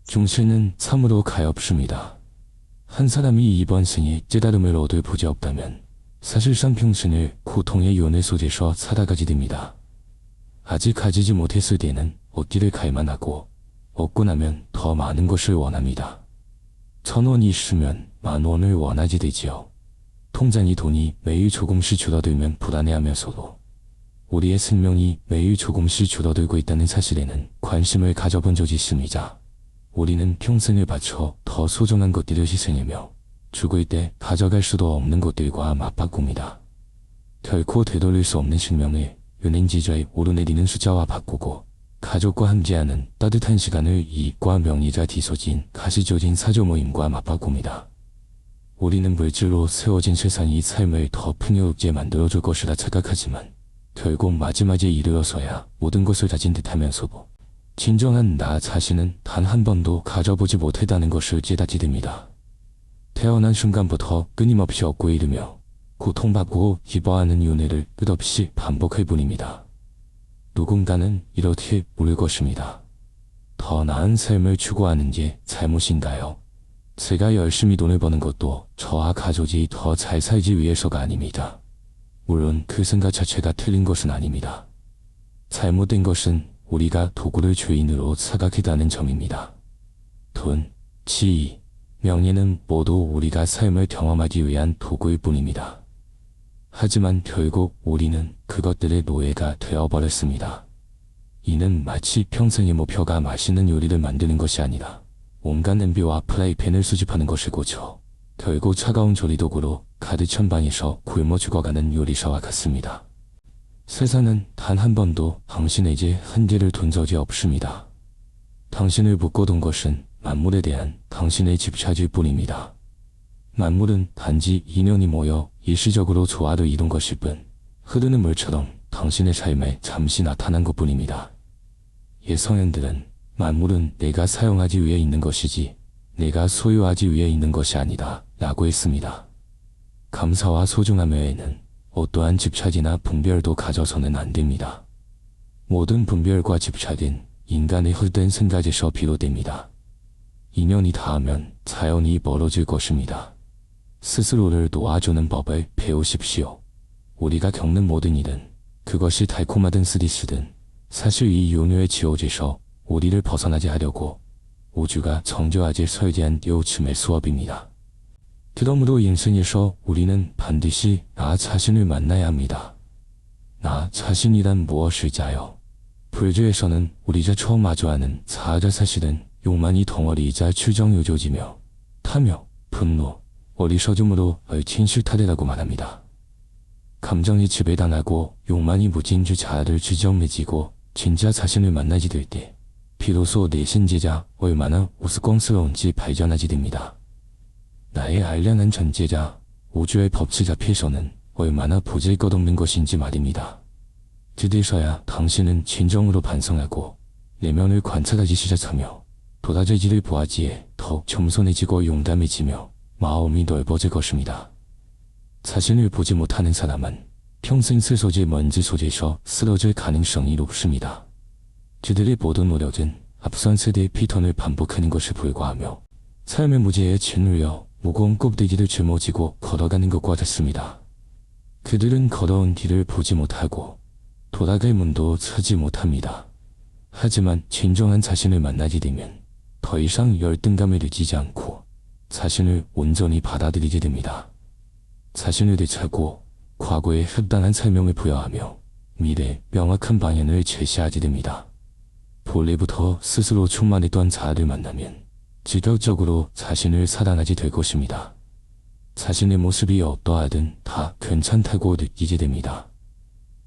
중실은 참으로 가엾습니다. 한 사람이 이번 생에 깨달음을 얻을 부지 없다면 사실상 평생을 고통의 연애 속에서 살아가게 됩니다. 아직 가지지 못했을 때는 얻기를 갈망하고 얻고 나면 더 많은 것을 원합니다. 1,000원이 있으면 10,000원을 원하게 되지요. 통장의 돈이 매일 조금씩 줄어들면 불안해하면서도 우리의 생명이 매일 조금씩 줄어들고 있다는 사실에는 관심을 가져본 적이 있습니다. 우리는 평생을 바쳐 더 소중한 것들을 희생하며 죽을 때 가져갈 수도 없는 것들과 맞바꿉니다. 결코 되돌릴 수 없는 생명을 은행지좌에 오르내리는 숫자와 바꾸고 가족과 함께하는 따뜻한 시간을 이익과 명예가 뒤섞인 가시적인 사조 모임과 맞바꿉니다. 우리는 물질로 세워진 세상이 삶을 더 풍요롭게 만들어줄 것이라 착각하지만 결국 마지막에 이르러서야 모든 것을 가진 듯하면서도 진정한 나 자신은 단 한 번도 가져보지 못했다는 것을 깨닫게 됩니다. 태어난 순간부터 끊임없이 얻고 이르며 고통받고 기뻐하는 윤회를 끝없이 반복할 뿐입니다. 누군가는 이렇게 물을 것입니다. 더 나은 삶을 추구하는 게 잘못인가요? 제가 열심히 돈을 버는 것도 저와 가족이 더 잘 살기 위해서가 아닙니다. 물론 그 생각 자체가 틀린 것은 아닙니다. 잘못된 것은 우리가 도구를 주인으로 생각했다는 점입니다. 돈, 지위, 명예는 모두 우리가 삶을 경험하기 위한 도구일 뿐입니다. 하지만 결국 우리는 그것들의 노예가 되어버렸습니다. 이는 마치 평생의 목표가 맛있는 요리를 만드는 것이 아니라 온갖 냄비와 프라이팬을 수집하는 것이고죠. 결국 차가운 조리도구로 가득 찬 방에서 굶어 죽어가는 요리사와 같습니다. 세상은 단 한 번도 당신에게 한계를 둔 적이 없습니다. 당신을 묶어둔 것은 만물에 대한 당신의 집착일 뿐입니다. 만물은 단지 인연이 모여 일시적으로 조화를 이룬 것일 뿐 흐르는 물처럼 당신의 삶에 잠시 나타난 것뿐입니다. 옛 성현들은 만물은 내가 사용하기 위해 있는 것이지 내가 소유하기 위해 있는 것이 아니다 라고 했습니다. 감사와 소중함 외에는 어떠한 집착이나 분별도 가져서는 안 됩니다. 모든 분별과 집착은 인간의 헛된 생각에서 비롯됩니다. 인연이 닿으면 자연히 멀어질 것입니다. 스스로를 놓아주는 법을 배우십시오. 우리가 겪는 모든 일은 그것이 달콤하든 쓰디쓰든 사실 이 윤회의 지옥에서 우리를 벗어나게 하려고 우주가 정교하게 설계한 요즘의 수업입니다. 그러므로 인생에서 우리는 반드시 나 자신을 만나야 합니다. 나 자신이란 무엇일까요? 불교에서는 우리가 처음 마주하는 자아가 사실은 욕망이 덩어리이자 추정요조지며 탐욕, 분노, 어리석음으로 얽힌 실타래라고 말합니다. 감정이 지배당하고 욕망이 무진주 자아를 쥐정매지고 진짜 자신을 만나게 될 때 비로소 내 신제자 얼마나 우스꽝스러운지 발견하게 됩니다. 나의 알량한 전제자 우주의 법칙 앞에서는 얼마나 보잘것없는 것인지 말입니다. 그때서야 당신은 진정으로 반성하고 내면을 관찰하기 시작하며 도라지를 보아지에 더욱 겸손해지고 용감해지며 마음이 넓어질 것입니다. 자신을 보지 못하는 사람은 평생 스스로의 먼지 속에서 쓰러질 가능성이 높습니다. 그들의 모든 노력은 앞선 세대의 패턴을 반복하는 것에 불과하며 삶의 무지에 짓눌려 무거운 껍데기를 짊어지고 걸어가는 것과 같습니다. 그들은 걸어온 길을 보지 못하고 돌아갈 문도 찾지 못합니다. 하지만 진정한 자신을 만나게 되면 더 이상 열등감을 느끼지 않고 자신을 온전히 받아들이게 됩니다. 자신을 되찾고 과거의 합당한 설명을 부여하며 미래의 명확한 방향을 제시하게 됩니다. 본래부터 스스로 충만했던 자아를 만나면 직접적으로 자신을 사랑하게 될 것입니다. 자신의 모습이 어떠하든 다 괜찮다고 느끼게 됩니다.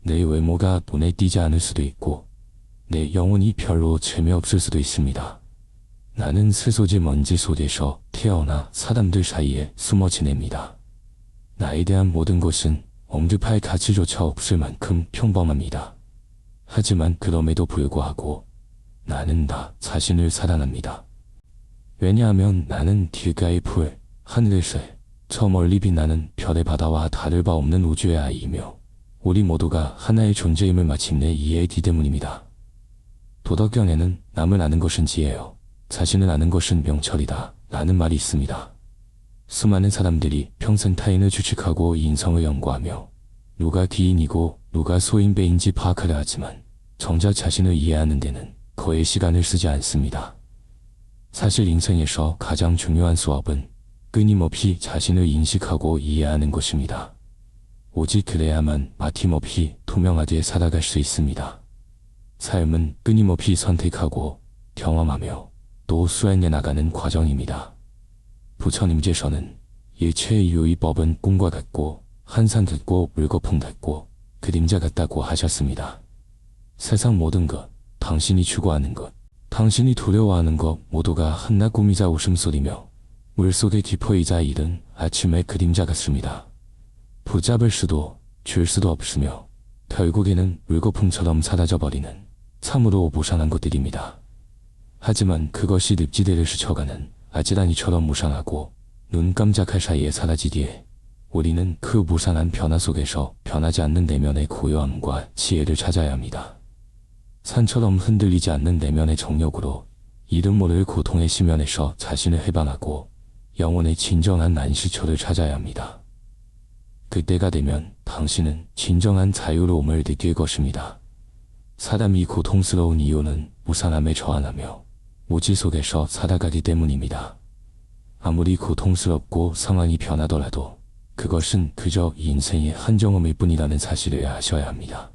내 외모가 눈에 띄지 않을 수도 있고 내 영혼이 별로 재미없을 수도 있습니다. 나는 스스로의 먼지 속에서 태어나 사람들 사이에 숨어 지냅니다. 나에 대한 모든 것은 언급할 가치조차 없을 만큼 평범합니다. 하지만 그럼에도 불구하고 나는 나 자신을 사랑합니다. 왜냐하면 나는 길가의 풀, 하늘의 새, 저 멀리 빛나는 별의 바다와 다를 바 없는 우주의 아이이며 우리 모두가 하나의 존재임을 마침내 이해했기 때문입니다. 도덕경에는 남을 아는 것은 지혜요, 자신을 아는 것은 명철이다 라는 말이 있습니다. 수많은 사람들이 평생 타인을 추측하고 인성을 연구하며 누가 기인이고 누가 소인배인지 파악하려 하지만 정작 자신을 이해하는 데는 거의 시간을 쓰지 않습니다. 사실 인생에서 가장 중요한 수업은 끊임없이 자신을 인식하고 이해하는 것입니다. 오직 그래야만 막힘없이 투명하게 살아갈 수 있습니다. 삶은 끊임없이 선택하고 경험하며 또 수행해 나가는 과정입니다. 부처님께서는 일체의 유의법은 꿈과 같고 한산 같고 물거품 같고 그림자 같다고 하셨습니다. 세상 모든 것, 당신이 추구하는 것, 당신이 두려워하는 것 모두가 한낱 꿈이자 웃음소리며 물속의 깊어이자 이른 아침의 그림자 같습니다. 붙잡을 수도 줄 수도 없으며 결국에는 물거품처럼 사라져버리는 참으로 무상한 것들입니다. 하지만 그것이 늪지대를 스쳐가는 아지랑이처럼 무상하고 눈 깜짝할 사이에 사라지기에 우리는 그 무상한 변화 속에서 변하지 않는 내면의 고요함과 지혜를 찾아야 합니다. 산처럼 흔들리지 않는 내면의 정력으로 이름 모를 고통의 심연에서 자신을 해방하고 영혼의 진정한 안식처를 찾아야 합니다. 그때가 되면 당신은 진정한 자유로움을 느낄 것입니다. 사람이 고통스러운 이유는 무상함에 저항하며 무지 속에서 살아가기 때문입니다. 아무리 고통스럽고 상황이 변하더라도 그것은 그저 인생의 한정음일 뿐이라는 사실을 아셔야 합니다.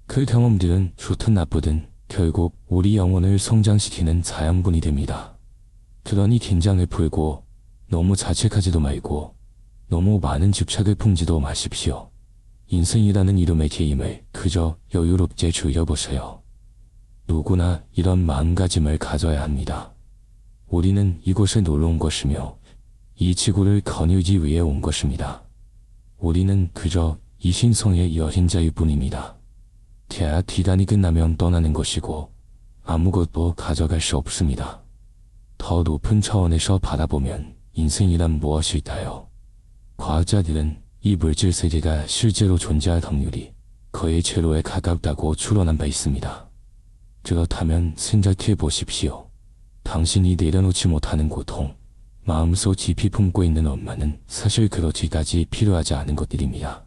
그 경험들은 좋든 나쁘든 결국 우리 영혼을 성장시키는 자양분이 됩니다. 그러니 긴장을 풀고 너무 자책하지도 말고 너무 많은 집착을 품지도 마십시오. 인생이라는 이름의 게임을 그저 여유롭게 즐겨보세요. 누구나 이런 마음가짐을 가져야 합니다. 우리는 이곳에 놀러 온 것이며 이 지구를 거닐기 위해 온 것입니다. 우리는 그저 이 신성의 여행자일 뿐입니다. 대학 기간이 끝나면 떠나는 것이고 아무것도 가져갈 수 없습니다. 더 높은 차원에서 바라보면 인생이란 무엇일까요? 과학자들은 이 물질 세계가 실제로 존재할 확률이 거의 제로에 가깝다고 추론한 바 있습니다. 그렇다면 생각해 보십시오. 당신이 내려놓지 못하는 고통, 마음속 깊이 품고 있는 엄마는 사실 그렇게까지 필요하지 않은 것들입니다.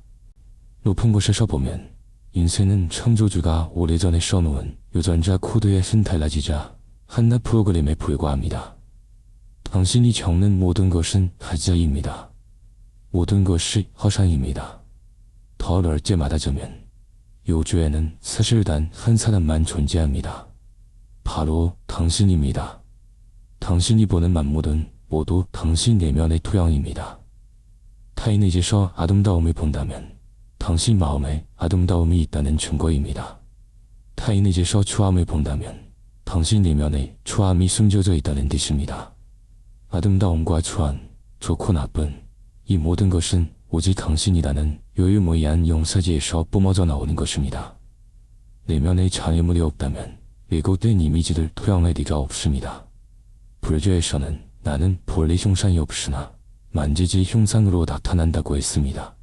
높은 곳에서 보면 인생은 창조주가 오래전에 써놓은 유전자 코드에 흔달라지자 한낱 프로그램에 불과합니다. 당신이 겪는 모든 것은 가짜입니다. 모든 것이 허상입니다. 더 넓게 말하자면 요주에는 사실 단 한 사람만 존재합니다. 바로 당신입니다. 당신이 보는 만물은 모두 당신 내면의 토양입니다. 타인에게서 아름다움을 본다면 당신 마음에 아름다움이 있다는 증거입니다. 타인에게서 추함을 본다면 당신 내면에 추함이 숨겨져 있다는 뜻입니다. 아름다움과 추함, 좋고 나쁜 이 모든 것은 오직 당신이라는 유일무이한 용사지에서 뿜어져 나오는 것입니다. 내면에 장애물이 없다면 왜곡된 이미지를 토양할 리가 없습니다. 불교에서는 나는 본래 흉상이 없으나 만지지 흉상으로 나타난다고 했습니다.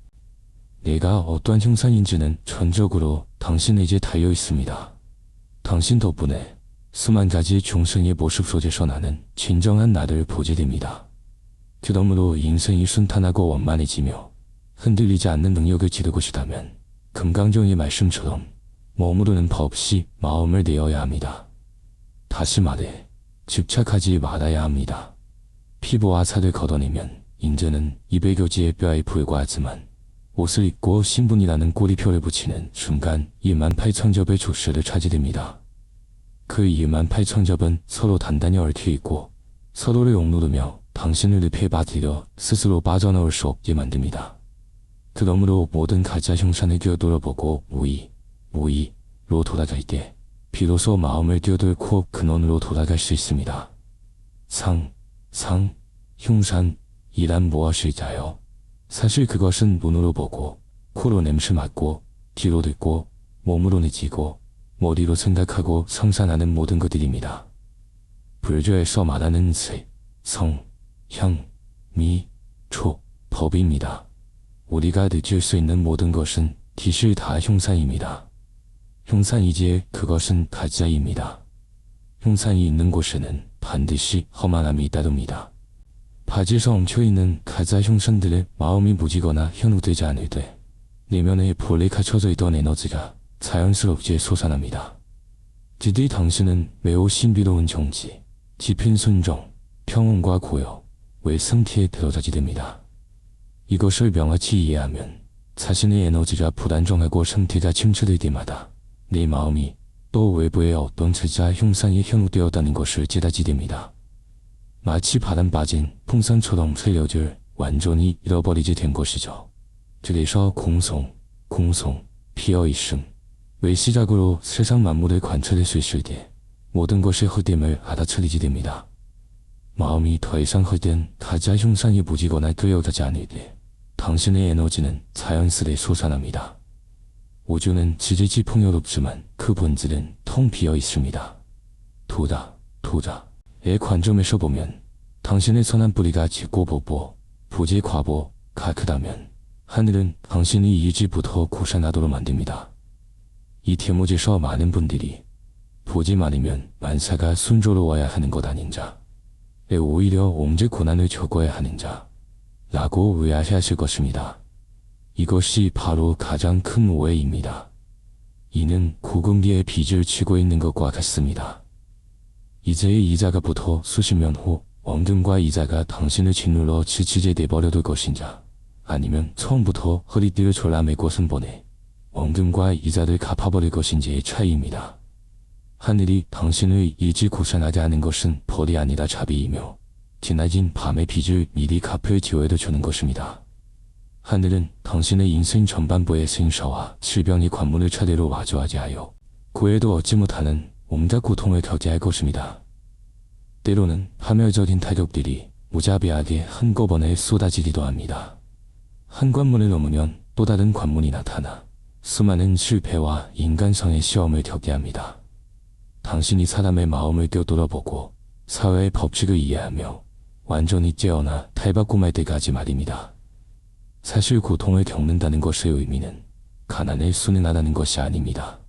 내가 어떠한 흉상인지는 전적으로 당신에게 달려 있습니다. 당신 덕분에 수만 가지 중생의 모습 속에서 나는 진정한 나를 보게 됩니다. 그러므로 인생이 순탄하고 원만해지며 흔들리지 않는 능력을 기르고 싶다면 금강경의 말씀처럼 머무르는 법 없이 마음을 내어야 합니다. 다시 말해 집착하지 말아야 합니다. 피부와 살을 걷어내면 인제는 200여지의 뼈에 불과하지만 옷을 입고 신분이라는 꼬리표를 붙이는 순간 28,000접의 족쇄를 차지됩니다. 그 28,000접은 서로 단단히 얽혀 있고 서로를 억누르며 당신을 늪에 빠뜨려 스스로 빠져나올 수 없게 만듭니다. 그러므로 모든 가짜 흉산을 끼어들어보고 무의로 돌아갈 때 비로소 마음을 뛰어들고 근원으로 돌아갈 수 있습니다. 흉산이란 무엇일까요? 사실 그것은 눈으로 보고 코로 냄새 맡고 귀로 듣고 몸으로 느끼고 머리로 생각하고 상상하는 모든 것들입니다. 불교에서 말하는 색, 성, 향, 미, 초, 법입니다. 우리가 느낄 수 있는 모든 것은 기실 다 흉산입니다. 흉산이지에 그것은 가짜입니다. 흉산이 있는 곳에는 반드시 험한함이 있다듭니다. 바지에서 엉켜있는 가짜 형상들의 마음이 무지거나 현혹되지 않을 때 내면에 본래 갇혀져 있던 에너지가 자연스럽게 솟아납니다. 디디 당신은 매우 신비로운 정지, 깊은 순종, 평온과 고요의 상태에 들어가게 됩니다. 이것을 명확히 이해하면 자신의 에너지가 불안정하고 상태가 침체될 때마다 내 마음이 또 외부의 어떤 제자 형상이 현혹되었다는 것을 깨닫게 됩니다. 마치 바람 빠진 풍선처럼 세력을 완전히 잃어버리게 된 것이죠. 그래서 공성, 비어있음의 시작으로 세상 만물을 관찰할 수 있을 때 모든 것의 헛됨을 알아차리게 됩니다. 마음이 더 이상 헛된 가짜 형상이 무지거나 끌려가지 않을 때 당신의 에너지는 자연스레 솟아납니다. 우주는 지질지 풍요롭지만 그 본질은 텅 비어 있습니다. 도자의 관점에서 보면 당신의 선한 뿌리가 짙고 부지 과보가 크다면 하늘은 당신이 이지부터 고산하도록 만듭니다. 이 대목에서 많은 분들이 보지 말으면 만사가 순조로워야 하는 것 아닌가, 오히려 언제 고난을 겪어야 하는가 라고 의아해하실 것입니다. 이것이 바로 가장 큰 오해입니다. 이는 고금리의 빚을 지고 있는 것과 같습니다. 이제의 이자가 붙어 수십 년 후 원금과 이자가 당신을 짓눌러 지치게 내버려둘 것인가, 아니면 처음부터 허리띠를 졸라매고 순번에 원금과 이자를 갚아버릴 것인지의 차이입니다. 하늘이 당신을 일지고산하게 하는 것은 벌이 아니라 자비이며 지나진 밤의 빚을 미리 갚을 기회를 주는 것입니다. 하늘은 당신의 인생 전반부의 생사와 질병이 관문을 차례로 마주하게 하여 구애도 얻지 못하는 온갖 고통을 겪게 할 것입니다. 때로는 파멸적인 타격들이 무자비하게 한꺼번에 쏟아지기도 합니다. 한 관문을 넘으면 또 다른 관문이 나타나 수많은 실패와 인간성의 시험을 겪게 합니다. 당신이 사람의 마음을 꿰돌아보고 사회의 법칙을 이해하며 완전히 깨어나 탈바꿈 말 때까지 말입니다. 사실 고통을 겪는다는 것의 의미는 가난을 순응하라는 것이 아닙니다.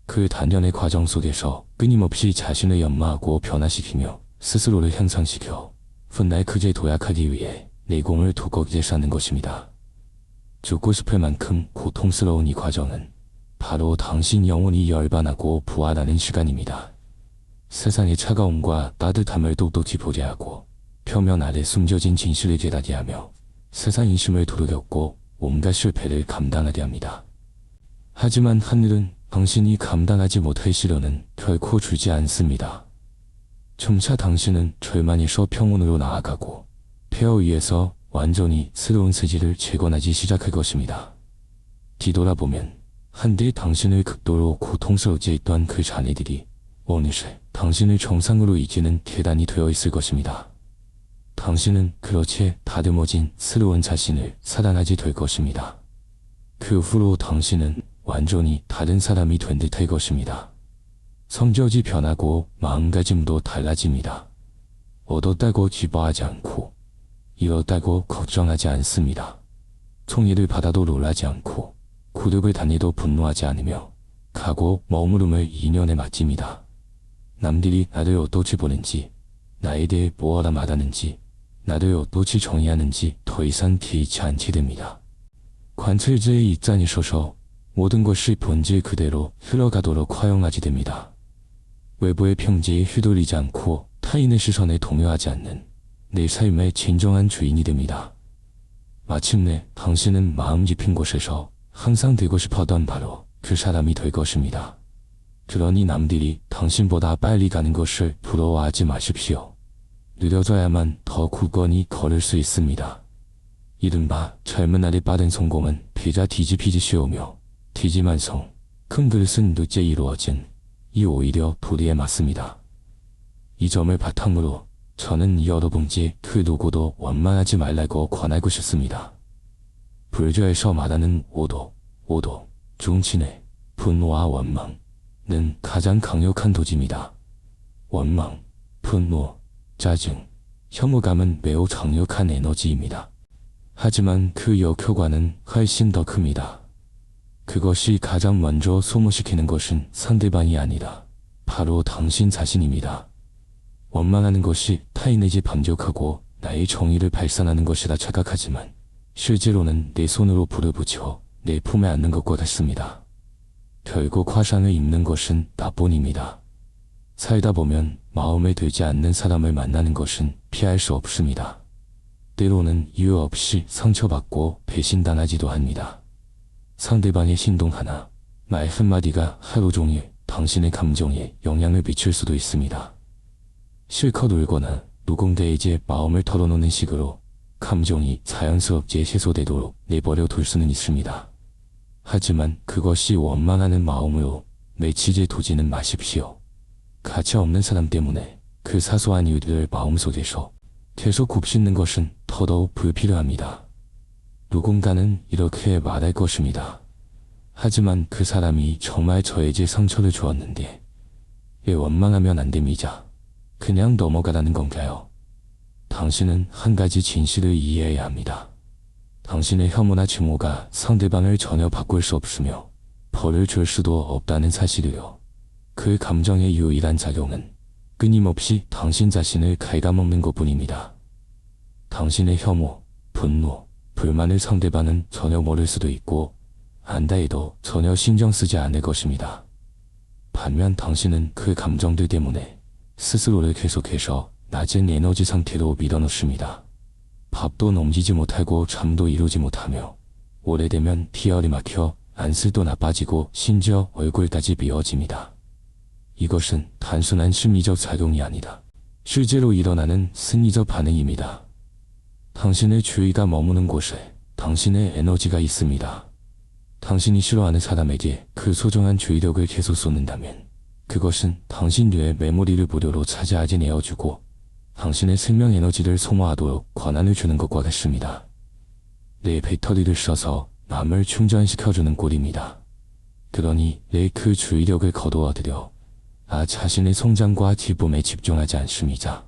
그 단련의 과정 속에서 끊임없이 자신을 연마하고 변화시키며 스스로를 향상시켜 훗날 크게 도약하기 위해 내공을 두껍게 쌓는 것입니다. 죽고 싶을 만큼 고통스러운 이 과정은 바로 당신 영혼이 열반하고 부활하는 시간입니다. 세상의 차가움과 따뜻함을 똑똑히 보게하고 표면 아래 숨겨진 진실을 깨닫게 하며 세상 인심을 두르겼고 온갖 실패를 감당하게 합니다. 하지만 하늘은 당신이 감당하지 못할 시련은 결코 주지 않습니다. 점차 당신은 절망에서 평온으로 나아가고 폐허 위에서 완전히 새로운 세계를 재건하기 시작할 것입니다. 뒤돌아보면 한때 당신을 극도로 고통스럽게 했던 그 자네들이 어느새 당신을 정상으로 이끄는 계단이 되어 있을 것입니다. 당신은 그렇게 다듬어진 새로운 자신을 사랑하게 될 것입니다. 그 후로 당신은 완전히 다른 사람이 된 듯할 것입니다. 성격이 변하고 마음가짐도 달라집니다. 얻었다고 기뻐하지 않고 잃었다고 걱정하지 않습니다. 총애를 받아도 놀라지 않고 굴욕을 당해도 분노하지 않으며 가고 머무름을 인연에 맡깁니다. 남들이 나를 어떻게 보는지, 나에 대해 뭐라 말하는지, 나를 어떻게 정의하는지 더 이상 개의치 않게 됩니다. 관찰자의 입장에 서서 모든 것이 본질 그대로 흘러가도록 허용하게 됩니다. 외부의 평지에 휘둘리지 않고 타인의 시선에 동요하지 않는 내 삶의 진정한 주인이 됩니다. 마침내 당신은 마음 깊은 곳에서 항상 되고 싶었던 바로 그 사람이 될 것입니다. 그러니 남들이 당신보다 빨리 가는 것을 부러워하지 마십시오. 느려져야만 더 굳건히 걸을 수 있습니다. 이른바 젊은 날의 빠른 성공은 피자 뒤집히기 쉬우며 뒤지만성, 큰 그릇은 늦게 이루어진 이 오히려 도리에 맞습니다. 이 점을 바탕으로 저는 여러분께 그 누구도 원망하지 말라고 권하고 싶습니다. 불교에서 말하는 오도, 중친의 분노와 원망은 가장 강력한 도지입니다. 원망, 분노, 짜증, 혐오감은 매우 강력한 에너지입니다. 하지만 그 역효과는 훨씬 더 큽니다. 그것이 가장 먼저 소모시키는 것은 상대방이 아니라 바로 당신 자신입니다. 원망하는 것이 타인에게 반격하고 나의 정의를 발산하는 것이라 착각하지만 실제로는 내 손으로 불을 붙여 내 품에 안는 것과 같습니다. 결국 화상을 입는 것은 나뿐입니다. 살다 보면 마음에 들지 않는 사람을 만나는 것은 피할 수 없습니다. 때로는 이유 없이 상처받고 배신당하지도 합니다. 상대방의 행동 하나, 말 한마디가 하루 종일 당신의 감정에 영향을 미칠 수도 있습니다. 실컷 울거나 누군가에게 마음을 털어놓는 식으로 감정이 자연스럽게 해소되도록 내버려 둘 수는 있습니다. 하지만 그것이 원망하는 마음으로 맺히게 두지는 마십시오. 가치 없는 사람 때문에 그 사소한 이유들을 마음속에서 계속 곱씹는 것은 더더욱 불필요합니다. 누군가는 이렇게 말할 것입니다. 하지만 그 사람이 정말 저에게 상처를 주었는데 왜 원망하면 안 됩니다. 그냥 넘어가라는 건가요? 당신은 한 가지 진실을 이해해야 합니다. 당신의 혐오나 증오가 상대방을 전혀 바꿀 수 없으며 벌을 줄 수도 없다는 사실이요. 그 감정의 유일한 작용은 끊임없이 당신 자신을 갉아먹는 것뿐입니다. 당신의 혐오, 분노, 불만을 상대방은 전혀 모를 수도 있고 안다 해도 전혀 신경 쓰지 않을 것입니다. 반면 당신은 그 감정들 때문에 스스로를 계속해서 낮은 에너지 상태로 밀어넣습니다. 밥도 넘기지 못하고 잠도 이루지 못하며 오래되면 피열이 막혀 안슬도 나빠지고 심지어 얼굴까지 비어집니다. 이것은 단순한 심리적 작용이 아니다. 실제로 일어나는 생리적 반응입니다. 당신의 주의가 머무는 곳에 당신의 에너지가 있습니다. 당신이 싫어하는 사람에게 그 소중한 주의력을 계속 쏟는다면 그것은 당신 뇌의 메모리를 무료로 차지하게 내어주고 당신의 생명 에너지를 소모하도록 권한을 주는 것과 같습니다. 내 배터리를 써서 남을 충전시켜주는 꼴입니다. 그러니 내 그 주의력을 거두어들여 자신의 성장과 기쁨에 집중하지 않습니다.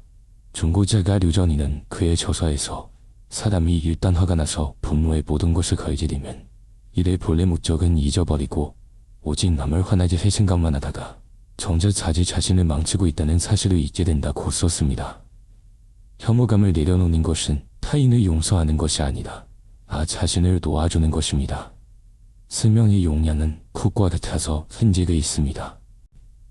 중고자가 류전이는 그의 저서에서 사람이 일단 화가 나서 분노의 모든 것을 걸지리면 이래 본래 목적은 잊어버리고 오직 남을 화나게 할 생각만 하다가 정작 자기 자신을 망치고 있다는 사실을 잊게 된다고 썼습니다. 혐오감을 내려놓는 것은 타인을 용서하는 것이 아니다. 자신을 놓아주는 것입니다. 생명의 용량은 쿡과 같아서 한계가 있습니다.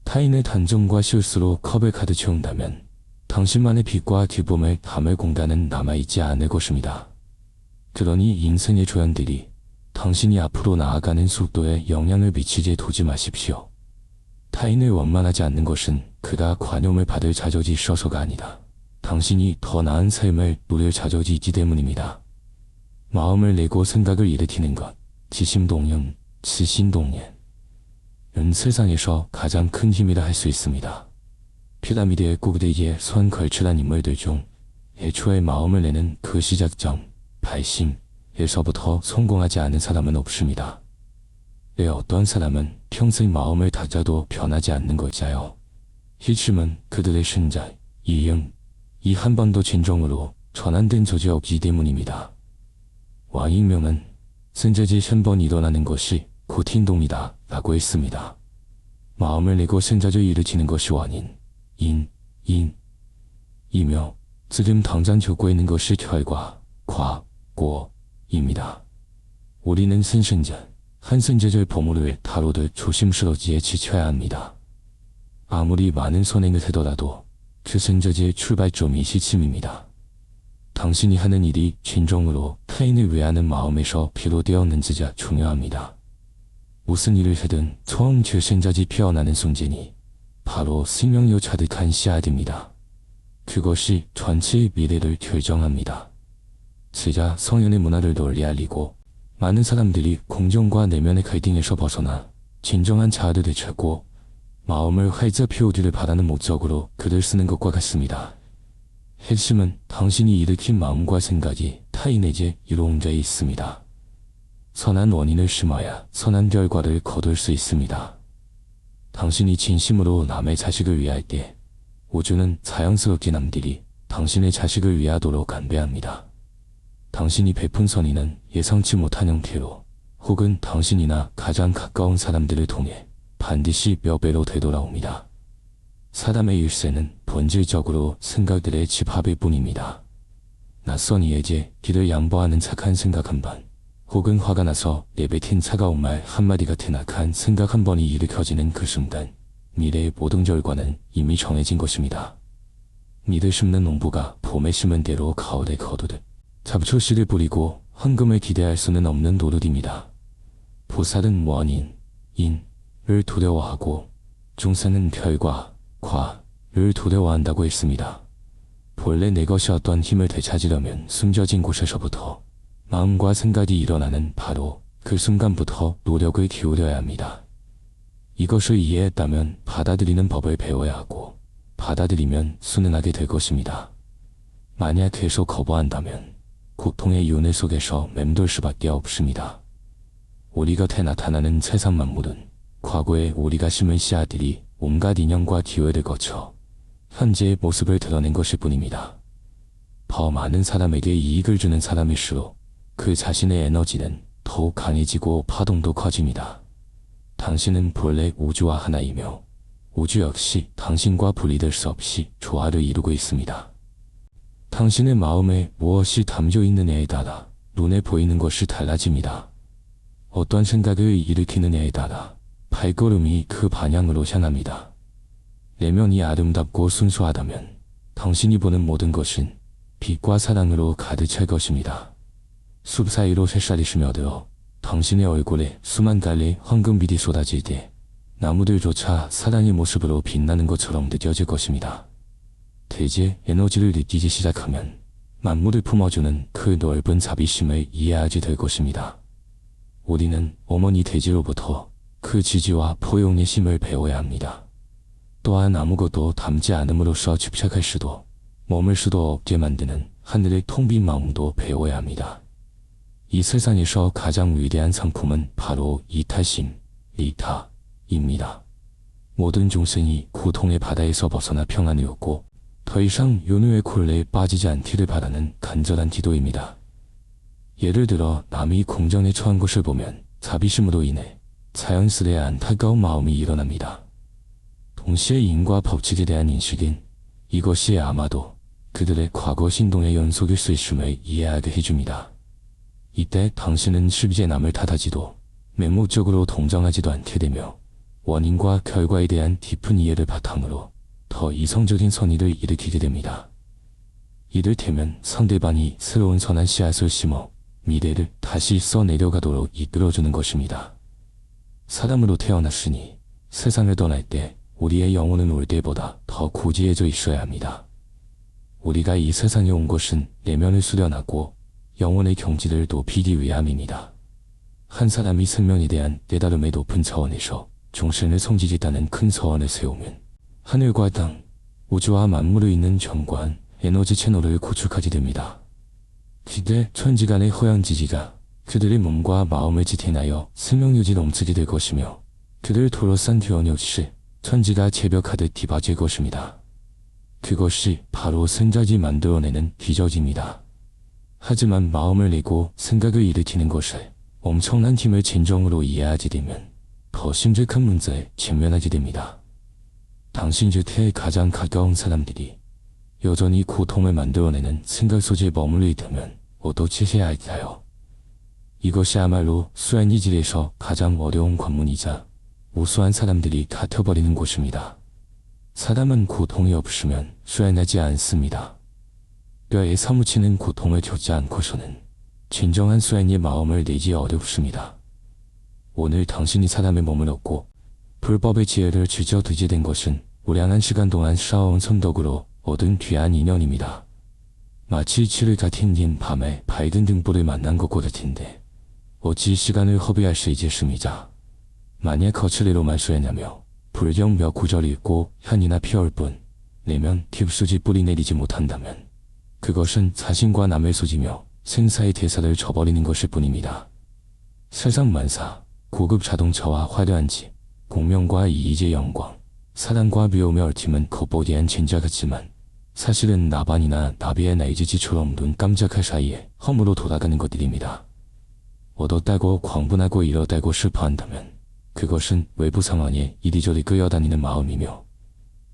타인의 단점과 실수로 컵을 가득 채운다면 당신만의 빛과 기쁨을 담을 공간은 남아있지 않을 것입니다. 그러니 인생의 조연들이 당신이 앞으로 나아가는 속도에 영향을 미치게 두지 마십시오. 타인을 원망하지 않는 것은 그가 관용을 받을 자격이 있어서가 아니다. 당신이 더 나은 삶을 누릴 자격이 있기 때문입니다. 마음을 내고 생각을 일으키는 것, 지심동연, 지신동연. 은 세상에서 가장 큰 힘이라 할 수 있습니다. 피라미드의 꼭대기에 선 걸출한 인물들 중 애초에 마음을 내는 그 시작점, 발심에서부터 성공하지 않은 사람은 없습니다. 왜 어떤 사람은 평생 마음을 다져도 변하지 않는 걸까요? 핵심은 그들의 신자, 이응, 이 한 번도 진정으로 전환된 적이 없기 때문입니다. 왕익명은 생자지 한 번 일어나는 것이 곧 행동이다 라고 했습니다. 마음을 내고 생자를 일으키는 것이 원인, 이며 지금 당장 겪고 있는 것이 결과, 고입니다. 우리는 생생자, 한 생자를 범으로 다루듯 조심스럽게 지켜야 합니다. 아무리 많은 선행을 하더라도 그 생자의 출발점이 시침입니다. 당신이 하는 일이 진정으로 타인을 위하는 마음에서 비롯되었는지가 중요합니다. 무슨 일을 하든 처음 그 생자지 피어나는 순간이 바로 생명력 가득한 씨앗입니다. 그것이 전체의 미래를 결정합니다. 제가 성현의 문화를 널리 알리고 많은 사람들이 공정과 내면의 갈등에서 벗어나 진정한 자아를 되찾고 마음을 활짝 피우기를 바라는 목적으로 글을 쓰는 것과 같습니다. 핵심은 당신이 일으킨 마음과 생각이 타인에게 이로운 데 있습니다. 선한 원인을 심어야 선한 결과를 거둘 수 있습니다. 당신이 진심으로 남의 자식을 위할 때 우주는 자연스럽게 남들이 당신의 자식을 위하도록 안배합니다. 당신이 베푼 선의는 예상치 못한 형태로 혹은 당신이나 가장 가까운 사람들을 통해 반드시 몇 배로 되돌아옵니다. 사람의 일세는 본질적으로 생각들의 집합일 뿐입니다. 낯선 이에게 길을 양보하는 착한 생각 한 번, 혹은 화가 나서 내뱉은 차가운 말 한마디 같은 악한 생각 한 번이 일으켜지는 그 순간 미래의 모든 결과는 이미 정해진 것입니다. 미를 심는 농부가 봄에 심은 대로 가을에 거두듯 잡초씨를 뿌리고 황금을 기대할 수는 없는 노릇입니다. 보살은 원인, 인을 두려워하고 중생은 결과, 과를 두려워한다고 했습니다. 본래 내 것이 어떤 힘을 되찾으려면 숨겨진 곳에서부터 마음과 생각이 일어나는 바로 그 순간부터 노력을 기울여야 합니다. 이것을 이해했다면 받아들이는 법을 배워야 하고 받아들이면 순응하게 될 것입니다. 만약 계속 거부한다면 고통의 윤회 속에서 맴돌 수밖에 없습니다. 우리 곁에 나타나는 세상 만물은 과거에 우리가 심은 씨앗들이 온갖 인연과 기회를 거쳐 현재의 모습을 드러낸 것일 뿐입니다. 더 많은 사람에게 이익을 주는 사람일수록 그 자신의 에너지는 더욱 강해지고 파동도 커집니다. 당신은 본래 우주와 하나이며 우주 역시 당신과 분리될 수 없이 조화를 이루고 있습니다. 당신의 마음에 무엇이 담겨 있느냐에 따라 눈에 보이는 것이 달라집니다. 어떤 생각을 일으키느냐에 따라 발걸음이 그 방향으로 향합니다. 내면이 아름답고 순수하다면 당신이 보는 모든 것은 빛과 사랑으로 가득 찰 것입니다. 숲 사이로 햇살이 스며들어 당신의 얼굴에 수만 갈래 황금빛이 쏟아질 때 나무들조차 사랑의 모습으로 빛나는 것처럼 느껴질 것입니다. 대지의 에너지를 느끼기 시작하면 만물을 품어주는 그 넓은 자비심을 이해하게 될 것입니다. 우리는 어머니 대지로부터 그 지지와 포용의 힘을 배워야 합니다. 또한 아무것도 담지 않음으로써 집착할 수도 머물 수도 없게 만드는 하늘의 텅 빈 마음도 배워야 합니다. 이 세상에서 가장 위대한 상품은 바로 이타심, 리타입니다. 모든 중생이 고통의 바다에서 벗어나 평안을 얻고 더 이상 윤회의 굴레에 빠지지 않기를 바라는 간절한 기도입니다. 예를 들어 남이 공정에 처한 것을 보면 자비심으로 인해 자연스레 안타까운 마음이 일어납니다. 동시에 인과 법칙에 대한 인식은 이것이 아마도 그들의 과거 신동의 연속일 수 있음을 이해하게 해줍니다. 이때 당신은 쉽게 남을 탓하지도 맹목적으로 동정하지도 않게 되며 원인과 결과에 대한 깊은 이해를 바탕으로 더 이성적인 선의를 일으키게 됩니다. 이를테면 상대방이 새로운 선한 씨앗을 심어 미래를 다시 써내려가도록 이끌어주는 것입니다. 사람으로 태어났으니 세상을 떠날 때 우리의 영혼은 올 때보다 더 고지해져 있어야 합니다. 우리가 이 세상에 온 것은 내면을 수련하고 영혼의 경지를 높이기 위함입니다. 한 사람이 생명에 대한 깨달음의 높은 차원에서 종신을 성지겠다는 큰 서원을 세우면 하늘과 땅, 우주와 만물을 잇는 견고한 에너지 채널을 구축하게 됩니다. 그때 천지간의 허양지지가 그들의 몸과 마음을 지탱하여 생명유지 넘치게 될 것이며 그들을 둘러싼 기원 역시 천지가 제벽하듯 뒤바질 것입니다. 그것이 바로 생각이 만들어내는 기적입니다. 하지만 마음을 내고 생각을 일으키는 것을 엄청난 힘을 진정으로 이해하게 되면 더 심각한 문제에 직면하게 됩니다. 당신 곁에 가장 가까운 사람들이 여전히 고통을 만들어내는 생각 속에 머물러 있다면 어떻게 해야 할까요? 이것이야말로 수행의 길에서 가장 어려운 관문이자 우수한 사람들이 갇혀버리는 곳입니다. 사람은 고통이 없으면 수행하지 않습니다. 뼈에 사무치는 고통을 겪지 않고서는 진정한 수행의 마음을 내기 어렵습니다. 오늘 당신이 사람의 몸을 얻고 불법의 지혜를 쥐어두게 된 것은 우량한 시간 동안 쌓아온 선덕으로 얻은 귀한 인연입니다. 마치 칠을 같은 긴 밤에 밝은 등불을 만난 것과 같은데 어찌 시간을 허비할 수 있겠습니까? 만약 거칠애로만 수행하며 불경 몇 구절 읽고 현이나 피울 뿐 내면 깊숙이 뿌리 내리지 못한다면 그것은 자신과 남을 속이며 생사의 대사를 저버리는 것일 뿐입니다. 세상 만사, 고급 자동차와 화려한 집, 공명과 이의의 영광, 사랑과 미움의 얽힘은 겉보기엔 진짜 같지만 사실은 나반이나 나비의 날지지처럼 눈 깜짝할 사이에 허물로 돌아가는 것들입니다. 얻었다고 광분하고 잃었다고 슬퍼한다면 그것은 외부 상황에 이리저리 끌려다니는 마음이며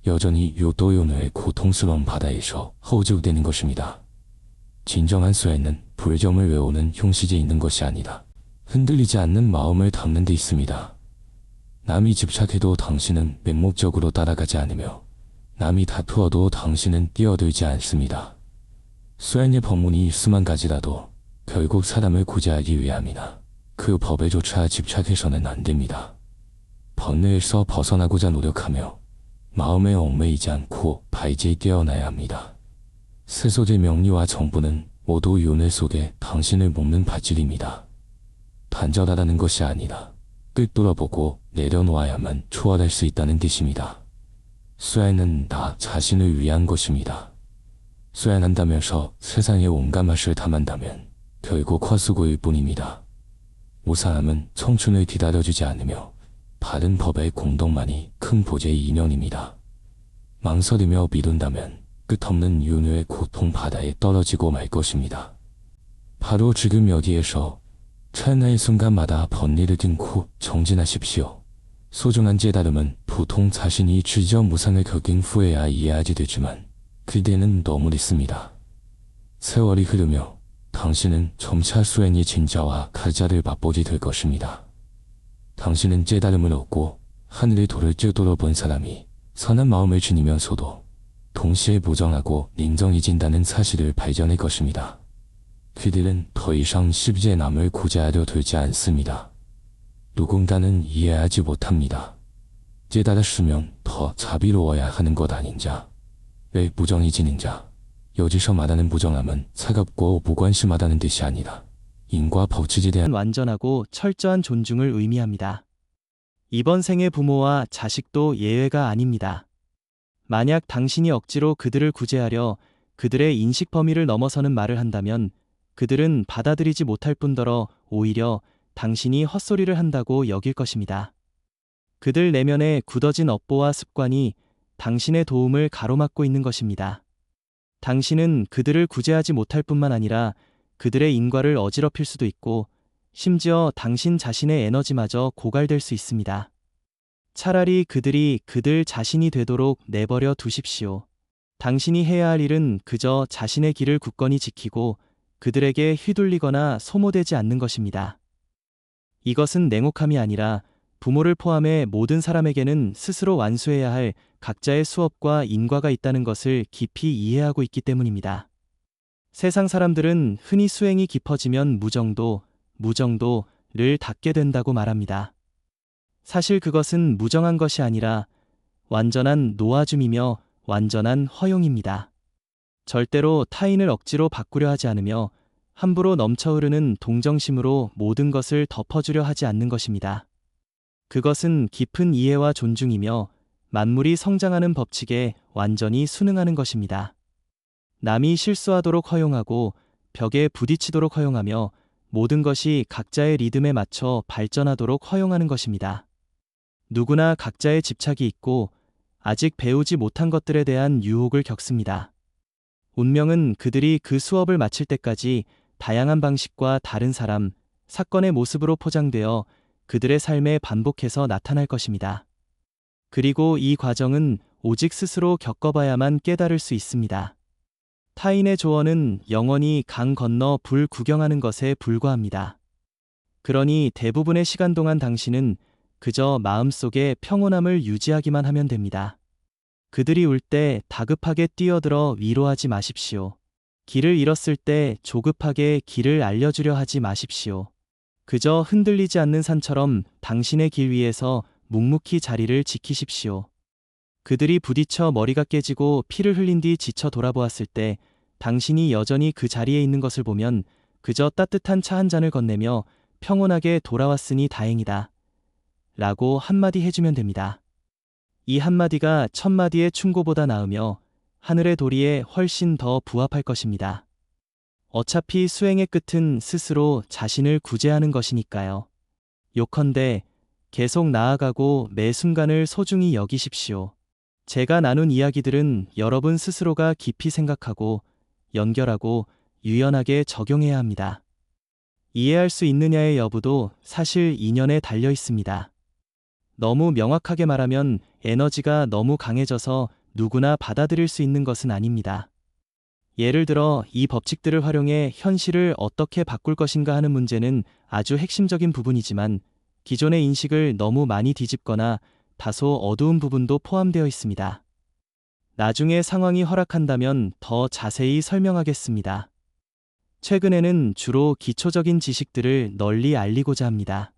여전히 요도요노의 고통스러운 바다에서 허우적대는 것입니다. 진정한 수혜는 불점을 외우는 형식에 있는 것이 아니다. 흔들리지 않는 마음을 담는 데 있습니다. 남이 집착해도 당신은 맹목적으로 따라가지 않으며 남이 다투어도 당신은 뛰어들지 않습니다. 수행의 법문이 수만 가지라도 결국 사람을 구제하기 위함이나 그 법에조차 집착해서는 안 됩니다. 번뇌에서 벗어나고자 노력하며 마음에 얽매이지 않고 발제에 뛰어나야 합니다. 세속의 명리와 정부는 모두 윤회 속에 당신을 묶는 밧줄입니다. 단절하라는 것이 아니라 끝 돌아보고 내려놓아야만 초월할 수 있다는 뜻입니다. 수행은 나 자신을 위한 것입니다. 수행한다면서 세상의 온갖 맛을 탐한다면 결국 헛수고일 뿐입니다. 무사함은 청춘을 기다려주지 않으며 바른 법의 공덕만이 큰 보재의 인연입니다. 망설이며 미룬다면 끝없는 윤회의 고통 바다에 떨어지고 말 것입니다. 바로 지금 여기에서 찰나의 순간마다 번뇌를 등고 정진하십시오. 소중한 깨달음은 보통 자신이 주저 무상을 겪은 후에야 이해하게 되지만 그때는 너무 늦습니다. 세월이 흐르며 당신은 점차 수행의 진자와 가자를 맛보게 될 것입니다. 당신은 깨달음을 얻고 하늘의 도를 쬐돌아 본 사람이 선한 마음을 지니면서도 동시에 무정하고 냉정해진다는 사실을 발견할 것입니다. 그들은 더 이상 십지의 남을 구제하려 들지 않습니다. 누군가는 이해하지 못합니다. 깨달았으면 더 자비로워야 하는 것 아닌자. 왜 무정해지는 자? 여기서 말하는 무정함은 차갑고 무관심하다는 뜻이 아니라 인과 법칙에 대한 완전하고 철저한 존중을 의미합니다. 이번 생의 부모와 자식도 예외가 아닙니다. 만약 당신이 억지로 그들을 구제하려 그들의 인식 범위를 넘어서는 말을 한다면 그들은 받아들이지 못할 뿐더러 오히려 당신이 헛소리를 한다고 여길 것입니다. 그들 내면의 굳어진 업보와 습관이 당신의 도움을 가로막고 있는 것입니다. 당신은 그들을 구제하지 못할 뿐만 아니라 그들의 인과를 어지럽힐 수도 있고 심지어 당신 자신의 에너지마저 고갈될 수 있습니다. 차라리 그들이 그들 자신이 되도록 내버려 두십시오. 당신이 해야 할 일은 그저 자신의 길을 굳건히 지키고 그들에게 휘둘리거나 소모되지 않는 것입니다. 이것은 냉혹함이 아니라 부모를 포함해 모든 사람에게는 스스로 완수해야 할 각자의 수업과 인과가 있다는 것을 깊이 이해하고 있기 때문입니다. 세상 사람들은 흔히 수행이 깊어지면 무정도를 닫게 된다고 말합니다. 사실 그것은 무정한 것이 아니라 완전한 놓아줌이며 완전한 허용입니다. 절대로 타인을 억지로 바꾸려 하지 않으며 함부로 넘쳐흐르는 동정심으로 모든 것을 덮어주려 하지 않는 것입니다. 그것은 깊은 이해와 존중이며 만물이 성장하는 법칙에 완전히 순응하는 것입니다. 남이 실수하도록 허용하고 벽에 부딪히도록 허용하며 모든 것이 각자의 리듬에 맞춰 발전하도록 허용하는 것입니다. 누구나 각자의 집착이 있고 아직 배우지 못한 것들에 대한 유혹을 겪습니다. 운명은 그들이 그 수업을 마칠 때까지 다양한 방식과 다른 사람, 사건의 모습으로 포장되어 그들의 삶에 반복해서 나타날 것입니다. 그리고 이 과정은 오직 스스로 겪어봐야만 깨달을 수 있습니다. 타인의 조언은 영원히 강 건너 불 구경하는 것에 불과합니다. 그러니 대부분의 시간 동안 당신은 그저 마음속에 평온함을 유지하기만 하면 됩니다. 그들이 울 때 다급하게 뛰어들어 위로하지 마십시오. 길을 잃었을 때 조급하게 길을 알려주려 하지 마십시오. 그저 흔들리지 않는 산처럼 당신의 길 위에서 묵묵히 자리를 지키십시오. 그들이 부딪혀 머리가 깨지고 피를 흘린 뒤 지쳐 돌아보았을 때 당신이 여전히 그 자리에 있는 것을 보면 그저 따뜻한 차 한 잔을 건네며 평온하게 돌아왔으니 다행이다 라고 한마디 해주면 됩니다. 이 한마디가 천마디의 충고보다 나으며 하늘의 도리에 훨씬 더 부합할 것입니다. 어차피 수행의 끝은 스스로 자신을 구제하는 것이니까요. 요컨대 계속 나아가고 매 순간을 소중히 여기십시오. 제가 나눈 이야기들은 여러분 스스로가 깊이 생각하고 연결하고 유연하게 적용해야 합니다. 이해할 수 있느냐의 여부도 사실 인연에 달려 있습니다. 너무 명확하게 말하면 에너지가 너무 강해져서 누구나 받아들일 수 있는 것은 아닙니다. 예를 들어 이 법칙들을 활용해 현실을 어떻게 바꿀 것인가 하는 문제는 아주 핵심적인 부분이지만 기존의 인식을 너무 많이 뒤집거나 다소 어두운 부분도 포함되어 있습니다. 나중에 상황이 허락한다면 더 자세히 설명하겠습니다. 최근에는 주로 기초적인 지식들을 널리 알리고자 합니다.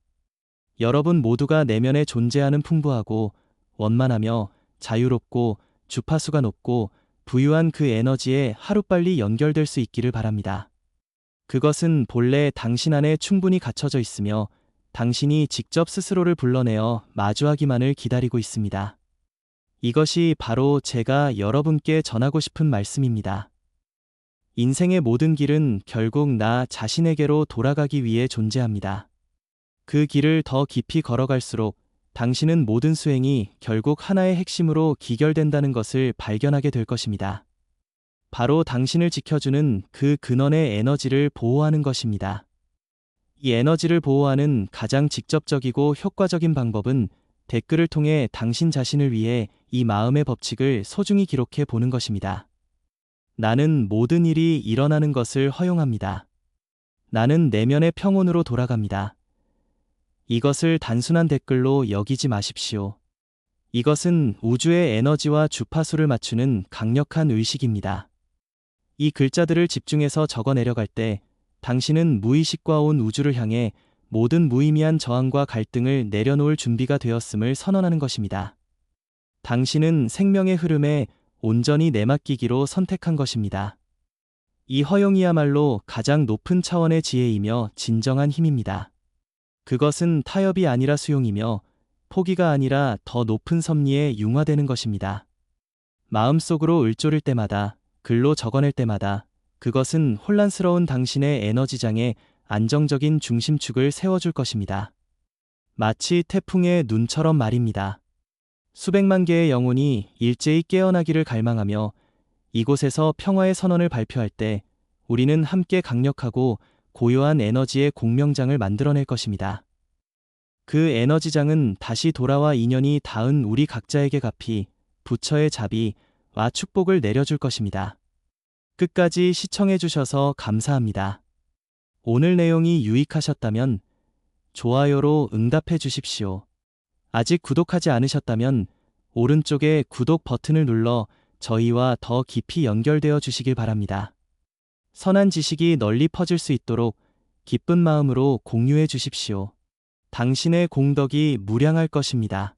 여러분 모두가 내면에 존재하는 풍부하고 원만하며 자유롭고 주파수가 높고 부유한 그 에너지에 하루빨리 연결될 수 있기를 바랍니다. 그것은 본래 당신 안에 충분히 갖춰져 있으며 당신이 직접 스스로를 불러내어 마주하기만을 기다리고 있습니다. 이것이 바로 제가 여러분께 전하고 싶은 말씀입니다. 인생의 모든 길은 결국 나 자신에게로 돌아가기 위해 존재합니다. 그 길을 더 깊이 걸어갈수록 당신은 모든 수행이 결국 하나의 핵심으로 기결된다는 것을 발견하게 될 것입니다. 바로 당신을 지켜주는 그 근원의 에너지를 보호하는 것입니다. 이 에너지를 보호하는 가장 직접적이고 효과적인 방법은 댓글을 통해 당신 자신을 위해 이 마음의 법칙을 소중히 기록해 보는 것입니다. 나는 모든 일이 일어나는 것을 허용합니다. 나는 내면의 평온으로 돌아갑니다. 이것을 단순한 댓글로 여기지 마십시오. 이것은 우주의 에너지와 주파수를 맞추는 강력한 의식입니다. 이 글자들을 집중해서 적어 내려갈 때 당신은 무의식과 온 우주를 향해 모든 무의미한 저항과 갈등을 내려놓을 준비가 되었음을 선언하는 것입니다. 당신은 생명의 흐름에 온전히 내맡기기로 선택한 것입니다. 이 허용이야말로 가장 높은 차원의 지혜이며 진정한 힘입니다. 그것은 타협이 아니라 수용이며 포기가 아니라 더 높은 섭리에 융화되는 것입니다. 마음속으로 을조릴 때마다, 글로 적어낼 때마다 그것은 혼란스러운 당신의 에너지장에 안정적인 중심축을 세워줄 것입니다. 마치 태풍의 눈처럼 말입니다. 수백만 개의 영혼이 일제히 깨어나기를 갈망하며 이곳에서 평화의 선언을 발표할 때 우리는 함께 강력하고 고요한 에너지의 공명장을 만들어낼 것입니다. 그 에너지장은 다시 돌아와 인연이 닿은 우리 각자에게 갚이, 부처의 자비와 축복을 내려줄 것입니다. 끝까지 시청해주셔서 감사합니다. 오늘 내용이 유익하셨다면 좋아요로 응답해 주십시오. 아직 구독하지 않으셨다면 오른쪽에 구독 버튼을 눌러 저희와 더 깊이 연결되어 주시길 바랍니다. 선한 지식이 널리 퍼질 수 있도록 기쁜 마음으로 공유해 주십시오. 당신의 공덕이 무량할 것입니다.